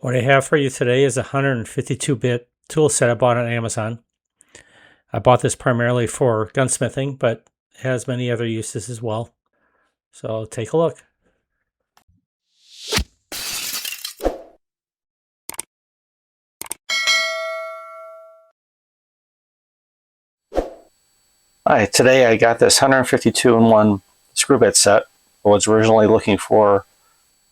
What I have for you today is a 152-bit tool set I bought on Amazon. I bought this primarily for gunsmithing, but it has many other uses as well. So take a look. Alright, today I got this 152-in-1 screw bit set. I was originally looking for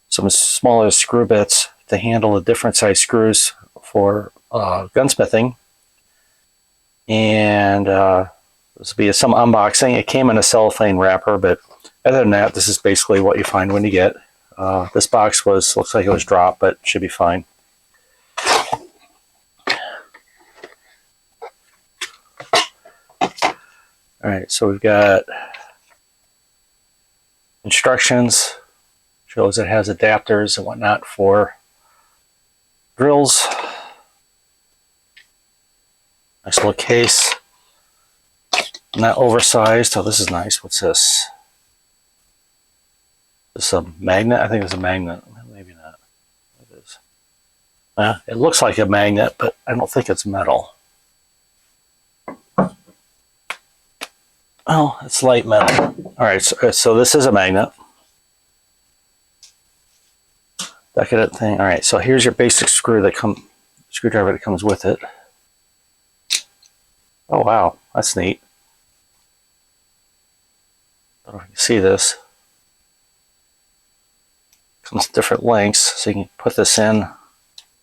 some smaller screw bits to handle the different size screws for gunsmithing. And this will be some unboxing. It came in a cellophane wrapper, but other than that, this is basically what you find when you get. This box looks like it was dropped, but should be fine. Alright, so we've got instructions. Shows it has adapters and whatnot for drills. Nice little case. Not oversized. Oh, this is nice. What's this? Is this a magnet? I think it's a magnet. Maybe not. It is. It looks like a magnet, but I don't think it's metal. Oh, it's light metal. Alright, so this is a magnet. Decadent thing. Alright, so here's your basic screwdriver that comes with it. Oh wow, that's neat. I don't know if you can see this. Comes different lengths, so you can put this in,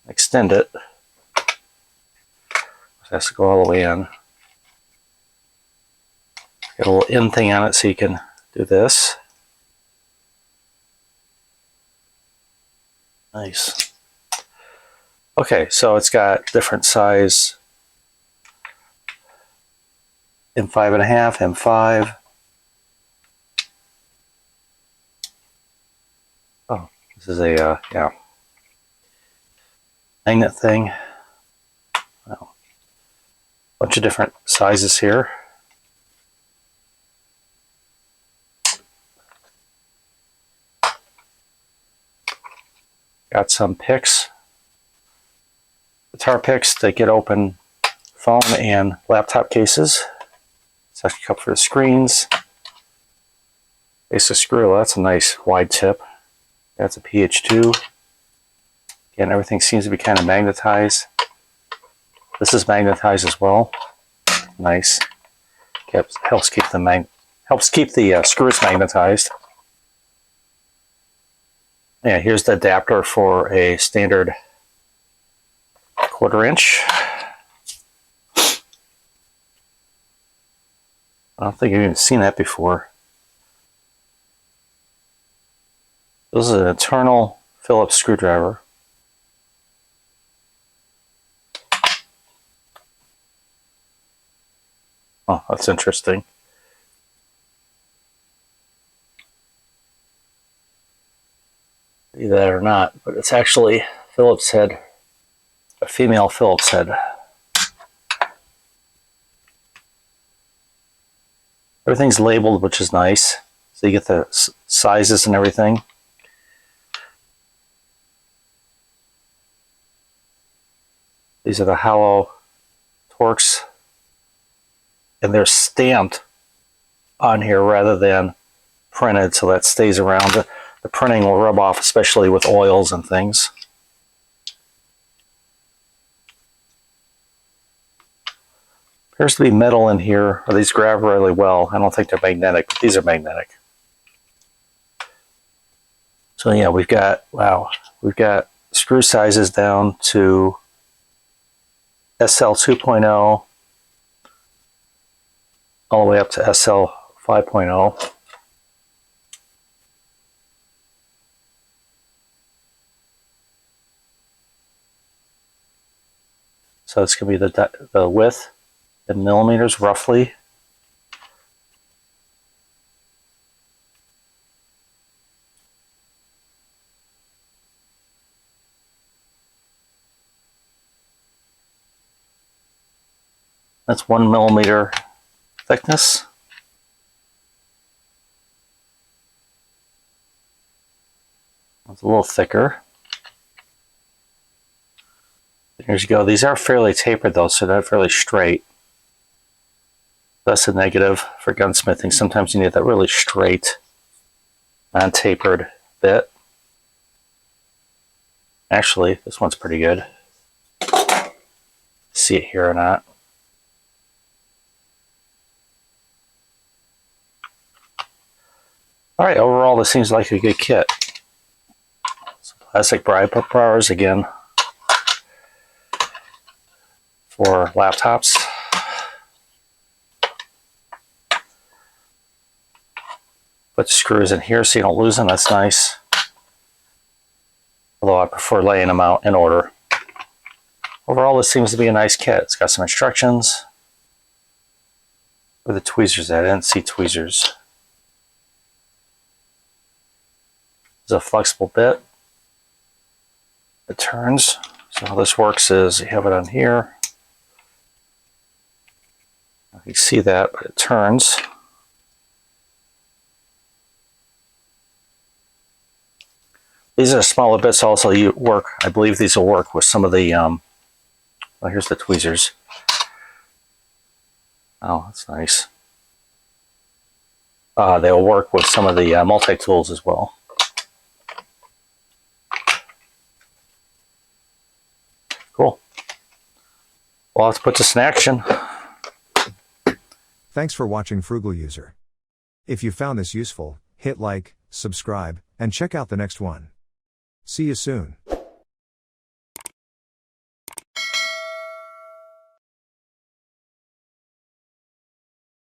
extend it. It has to go all the way in. Got a little in thing on it so you can do this. Nice. Okay, so it's got different size M5.5, M5. Oh, this is a yeah, magnet thing. Well, bunch of different sizes here. Got some picks, guitar picks that get open phone and laptop cases. Section cup for the screens. Basic screw, that's a nice wide tip. That's a PH2. Again, everything seems to be kind of magnetized. This is magnetized as well. Nice. Helps keep the screws magnetized. Yeah, here's the adapter for a standard 1/4 inch. I don't think I've even seen that before. This is an internal Phillips screwdriver. Oh, that's interesting. Either that or not, but it's actually Phillips head, a female Phillips head. Everything's labeled, which is nice, so you get the sizes and everything. These are the hollow Torx, and they're stamped on here rather than printed, so that stays around. The printing will rub off, especially with oils and things. Appears to be metal in here, or these grab really well. I don't think they're magnetic, but these are magnetic. So yeah, we've got screw sizes down to SL 2.0 all the way up to SL 5.0. So it's going to be the width in millimeters roughly. That's 1 millimeter thickness. It's a little thicker. Here you go. These are fairly tapered though, so they're fairly straight. That's a negative for gunsmithing. Sometimes you need that really straight, non-tapered bit. Actually, this one's pretty good. See it here or not. Alright, overall this seems like a good kit. Some plastic bipod bars again for laptops. Put the screws in here so you don't lose them, that's nice. Although I prefer laying them out in order. Overall this seems to be a nice kit. It's got some instructions. Where are the tweezers at? I didn't see tweezers. It's a flexible bit. It turns. So how this works is you have it on here. You can see that, but it turns. These are smaller bits also. You work. I believe these will work with some of the. Well, here's the tweezers. Oh, that's nice. They'll work with some of the multi-tools as well. Cool. Well, let's put this in action. Thanks for watching Frugal User. If you found this useful, hit like, subscribe, and check out the next one. See you soon.